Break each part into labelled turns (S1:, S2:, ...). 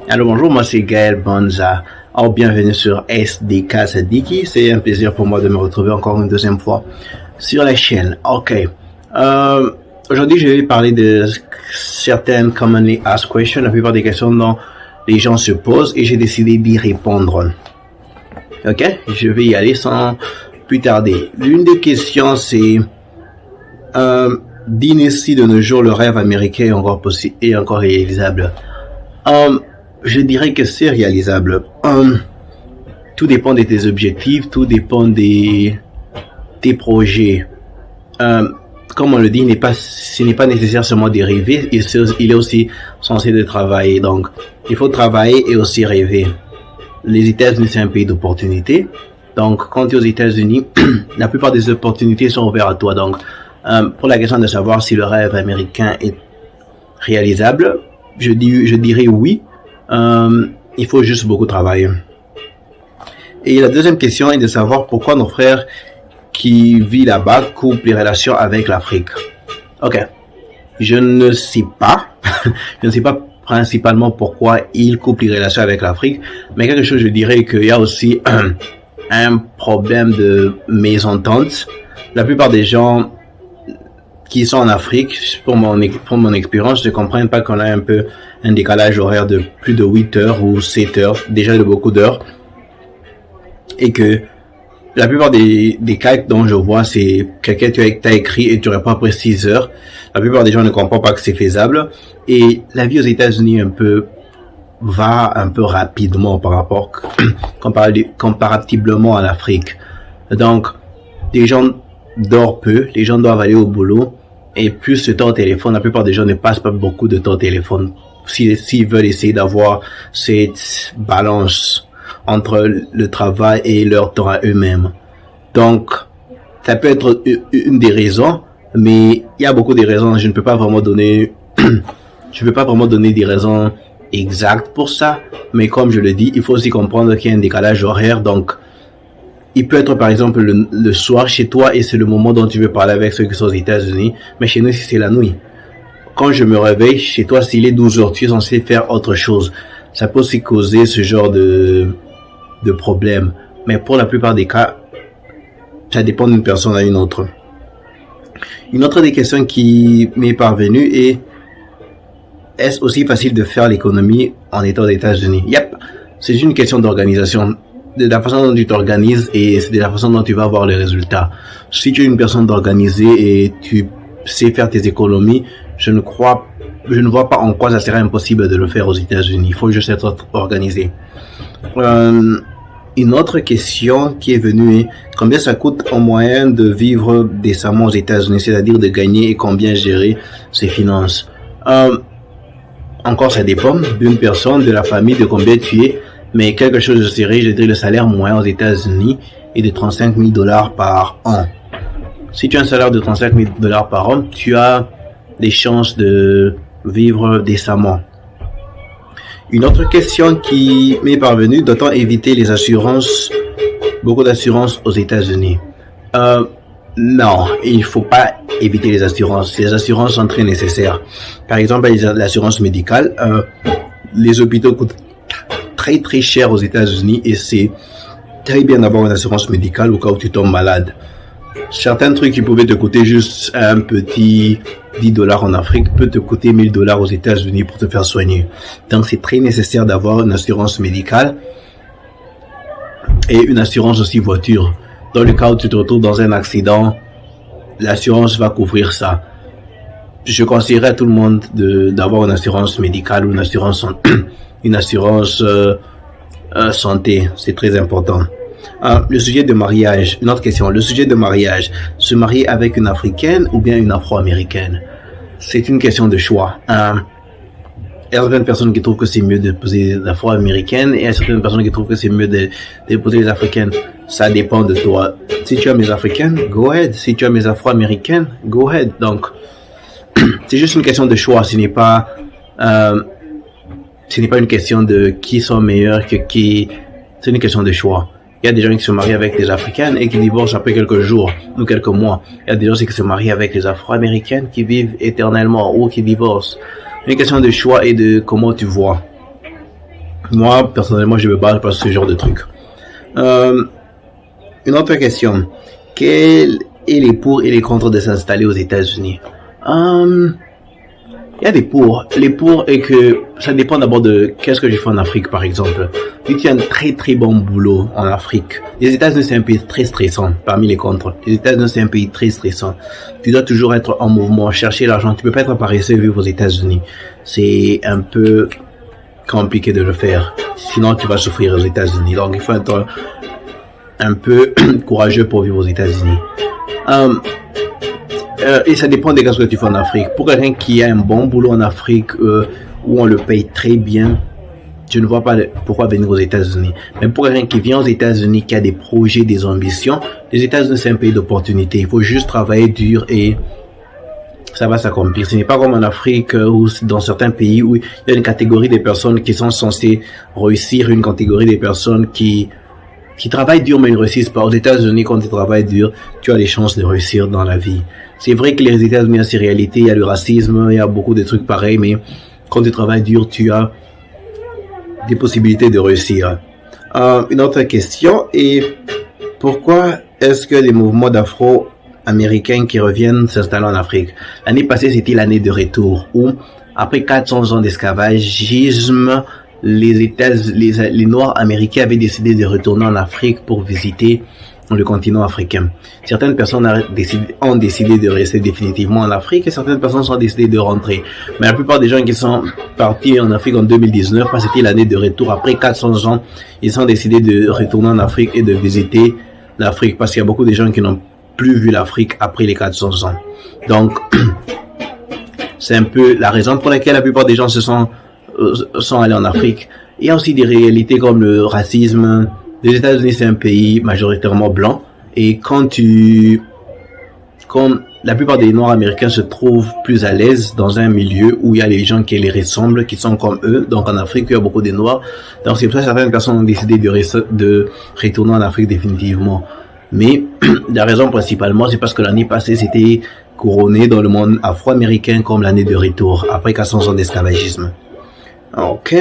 S1: Alors bonjour, moi c'est Gaël Banza. Alors bienvenue sur SDK Sadiki. C'est un plaisir pour moi de me retrouver encore une deuxième fois sur la chaîne. Ok. Aujourd'hui je vais parler de certaines commonly asked questions, la plupart des questions dont les gens se posent et j'ai décidé d'y répondre. Ok, je vais y aller sans plus tarder. L'une des questions c'est dis si de nos jours le rêve américain est encore possible et encore réalisable. Je dirais que c'est réalisable. Tout dépend de tes objectifs, tout dépend des tes projets. Comme on le dit, ce n'est pas nécessaire seulement de rêver, il est aussi censé de travailler. Donc, il faut travailler et aussi rêver. Les États-Unis, c'est un pays d'opportunités. Donc, quand tu es aux États-Unis, la plupart des opportunités sont ouvertes à toi. Donc, pour la question de savoir si le rêve américain est réalisable, je dirais oui. Il faut juste beaucoup travailler. Et la deuxième question est de savoir pourquoi nos frères qui vivent là-bas coupent les relations avec l'Afrique. Ok. Je ne sais pas. Je ne sais pas principalement pourquoi ils coupent les relations avec l'Afrique, mais quelque chose, je dirais qu'il y a aussi un problème de mésentente. La plupart des gens qui sont en Afrique, pour mon expérience, ne comprennent pas qu'on a un peu un décalage horaire de plus de 8 heures ou 7 heures, déjà de beaucoup d'heures, et que la plupart des cas dont je vois, c'est quelqu'un t'a écrit et tu réponds après 6 heures. La plupart des gens ne comprennent pas que c'est faisable, et la vie aux États-Unis va un peu rapidement par rapport comparativement à l'Afrique. Donc, les gens dorment peu, les gens doivent aller au boulot, et plus de temps au téléphone. La plupart des gens ne passent pas beaucoup de temps au téléphone s'ils veulent essayer d'avoir cette balance entre le travail et leur temps à eux-mêmes. Donc, ça peut être une des raisons, mais il y a beaucoup de raisons. Je ne peux pas vraiment donner des raisons exactes pour ça, mais comme je le dis, il faut aussi comprendre qu'il y a un décalage horaire. Donc, il peut être par exemple le soir chez toi et c'est le moment dont tu veux parler avec ceux qui sont aux États-Unis, mais chez nous c'est la nuit. Quand je me réveille chez toi, s'il est 12 heures, tu es censé faire autre chose. Ça peut aussi causer ce genre de problème, mais pour la plupart des cas, ça dépend d'une personne à une autre. Une autre des questions qui m'est parvenue est: est-ce aussi facile de faire l'économie en étant aux États-Unis? Yep, c'est une question d'organisation, de la façon dont tu t'organises et c'est de la façon dont tu vas avoir les résultats. Si tu es une personne d'organisée et tu sais faire tes économies, je ne vois pas en quoi ça serait impossible de le faire aux États-Unis. Il faut juste être organisé. Une autre question qui est venue est: combien ça coûte en moyenne de vivre décemment aux États-Unis, c'est-à-dire de gagner, et combien gérer ses finances? Encore, ça dépend d'une personne, de la famille, de combien tu es, mais quelque chose de serré, je dirais le salaire moyen aux États-Unis est de $35,000 par an. Si tu as un salaire de $35,000 par an, tu as des chances de vivre décemment. Une autre question qui m'est parvenue: doit-on éviter les assurances, beaucoup d'assurances aux États-Unis? Non, il faut pas éviter les assurances. Les assurances sont très nécessaires. Par exemple, l'assurance médicale, les hôpitaux coûtent très très cher aux États-Unis et c'est très bien d'avoir une assurance médicale au cas où tu tombes malade. Certains trucs qui pouvaient te coûter juste un petit $10 en Afrique peut te coûter $1,000 aux États-Unis pour te faire soigner. Donc c'est très nécessaire d'avoir une assurance médicale et une assurance aussi voiture. Dans le cas où tu te retrouves dans un accident, l'assurance va couvrir ça. Je conseillerais à tout le monde d'avoir une assurance médicale ou une assurance santé. C'est très important. Le sujet de mariage, une autre question. Le sujet de mariage, se marier avec une Africaine ou bien une Afro-Américaine? C'est une question de choix. Il y a certaines personnes qui trouvent que c'est mieux d'épouser des Afro-Américaines et il y a certaines personnes qui trouvent que c'est mieux d'épouser les Africaines. Ça dépend de toi. Si tu aimes les Africaines, go ahead. Si tu aimes les Afro-Américaines, go ahead. Donc, c'est juste une question de choix. Ce n'est pas une question de qui sont meilleurs que qui. C'est une question de choix. Il y a des gens qui se marient avec des Africaines et qui divorcent après quelques jours ou quelques mois. Il y a des gens qui se marient avec des Afro-Américaines qui vivent éternellement ou qui divorcent. C'est une question de choix et de comment tu vois. Moi, personnellement, je me bats par ce genre de truc. Euh, une autre question. Quels est les pour et les contre de s'installer aux États-Unis? Euh, Il y a des pour. Les pour est que ça dépend d'abord de qu'est-ce que je fais en Afrique, par exemple. Si tu as un très très bon boulot en Afrique, les États-Unis c'est un pays très stressant parmi les contre. Les États-Unis c'est un pays très stressant. Tu dois toujours être en mouvement, chercher l'argent. Tu peux pas être paresseux vivre aux États-Unis. C'est un peu compliqué de le faire. Sinon tu vas souffrir aux États-Unis. Donc il faut être un peu courageux pour vivre aux États-Unis. Euh, et ça dépend des cas que tu fais en Afrique. Pour quelqu'un qui a un bon boulot en Afrique où on le paye très bien, je ne vois pas pourquoi venir aux États-Unis. Mais pour quelqu'un qui vient aux États-Unis, qui a des projets, des ambitions, les États-Unis c'est un pays d'opportunités. Il faut juste travailler dur et ça va s'accomplir. Ce n'est pas comme en Afrique ou dans certains pays où il y a une catégorie des personnes qui sont censées réussir, une catégorie des personnes qui travaillent dur mais ne réussissent pas. Aux États-Unis, quand tu travailles dur, tu as les chances de réussir dans la vie. C'est vrai que les États-Unis ont ces réalités, il y a le racisme, il y a beaucoup de trucs pareils, mais quand tu travailles dur, tu as des possibilités de réussir. Une autre question est pourquoi est-ce que les mouvements d'Afro-Américains qui reviennent s'installer en Afrique? L'année passée, c'était l'année de retour où, après 400 ans d'esclavagisme, les Noirs américains avaient décidé de retourner en Afrique pour visiter le continent africain. Certaines personnes ont décidé de rester définitivement en Afrique et certaines personnes ont décidé de rentrer. Mais la plupart des gens qui sont partis en Afrique en 2019, parce que c'était l'année de retour, après 400 ans, ils ont décidé de retourner en Afrique et de visiter l'Afrique parce qu'il y a beaucoup de gens qui n'ont plus vu l'Afrique après les 400 ans. Donc, c'est un peu la raison pour laquelle la plupart des gens sont allés en Afrique. Il y a aussi des réalités comme le racisme. Les États-Unis, c'est un pays majoritairement blanc. Et quand la plupart des Noirs américains se trouvent plus à l'aise dans un milieu où il y a les gens qui les ressemblent, qui sont comme eux. Donc en Afrique, il y a beaucoup de Noirs. Donc c'est pour ça que certaines personnes ont décidé de retourner en Afrique définitivement. Mais la raison principalement, c'est parce que l'année passée, c'était couronné dans le monde afro-américain comme l'année de retour, après 400 ans d'esclavagisme. Ok.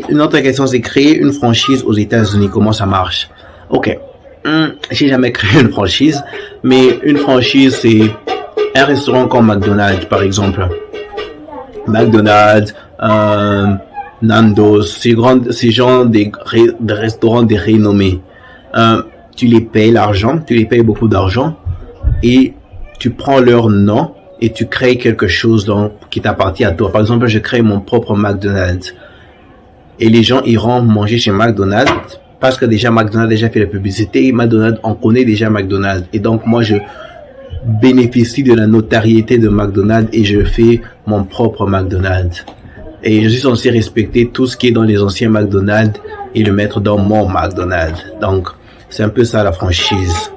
S1: Une autre question, c'est créer une franchise aux États-Unis. Comment ça marche? Ok. J'ai jamais créé une franchise, mais une franchise, c'est un restaurant comme McDonald's, par exemple. McDonald's, Nando's, ces gens des restaurants des renommés. Tu les payes l'argent, tu les payes beaucoup d'argent, et tu prends leur nom et tu crées quelque chose qui t'appartient à toi. Par exemple, je crée mon propre McDonald's. Et les gens iront manger chez McDonald's parce que déjà McDonald's a déjà fait la publicité et McDonald's, on connaît déjà McDonald's. Et donc moi, je bénéficie de la notoriété de McDonald's et je fais mon propre McDonald's. Et je suis censé respecter tout ce qui est dans les anciens McDonald's et le mettre dans mon McDonald's. Donc, c'est un peu ça la franchise.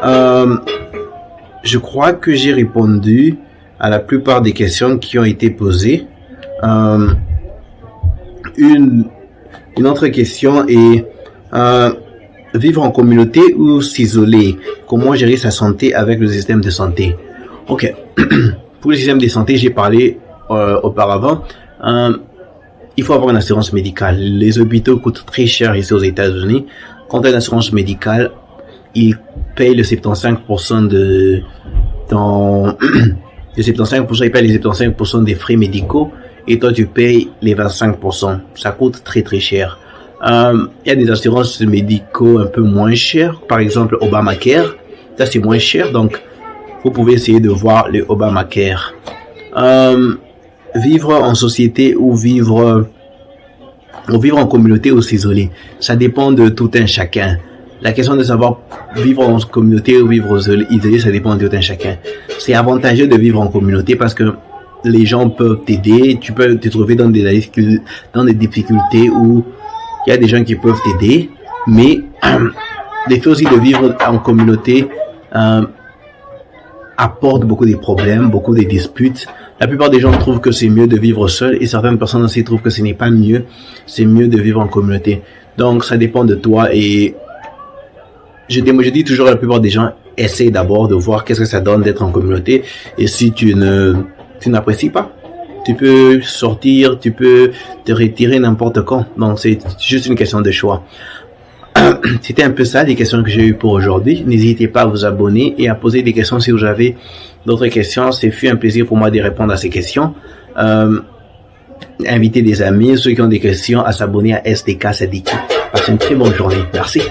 S1: Je crois que j'ai répondu à la plupart des questions qui ont été posées. Une autre question est vivre en communauté ou s'isoler? Comment gérer sa santé avec le système de santé? Ok. Pour le système de santé, j'ai parlé auparavant. Il faut avoir une assurance médicale. Les hôpitaux coûtent très cher ici aux États-Unis. Quand tu as une assurance médicale, ils payent le 75% le 75%, ils payent les 75% des frais médicaux et toi tu payes les 25%. Ça coûte très très cher. Il y a des assurances médicaux un peu moins chères, par exemple Obamacare. Ça c'est moins cher, donc vous pouvez essayer de voir le Obamacare. Vivre en société ou vivre en communauté ou s'isoler, ça dépend de tout un chacun. La question de savoir vivre en communauté ou vivre isolé, ça dépend de tout un chacun. C'est avantageux de vivre en communauté parce que les gens peuvent t'aider, tu peux te trouver dans des difficultés où il y a des gens qui peuvent t'aider, mais le fait aussi de vivre en communauté apporte beaucoup de problèmes, beaucoup de disputes. La plupart des gens trouvent que c'est mieux de vivre seul et certaines personnes aussi trouvent que ce n'est pas mieux, c'est mieux de vivre en communauté. Donc ça dépend de toi et je dis toujours à la plupart des gens, essaye d'abord de voir qu'est-ce que ça donne d'être en communauté et si tu n'apprécies pas, tu peux sortir, tu peux te retirer n'importe quand. Donc c'est juste une question de choix. C'était un peu ça les questions que j'ai eues pour aujourd'hui. N'hésitez pas à vous abonner et à poser des questions si vous avez d'autres questions. C'est fut un plaisir pour moi de répondre à ces questions. Invitez des amis, ceux qui ont des questions, à s'abonner à SDK Sadiki. Passez une très bonne journée. Merci.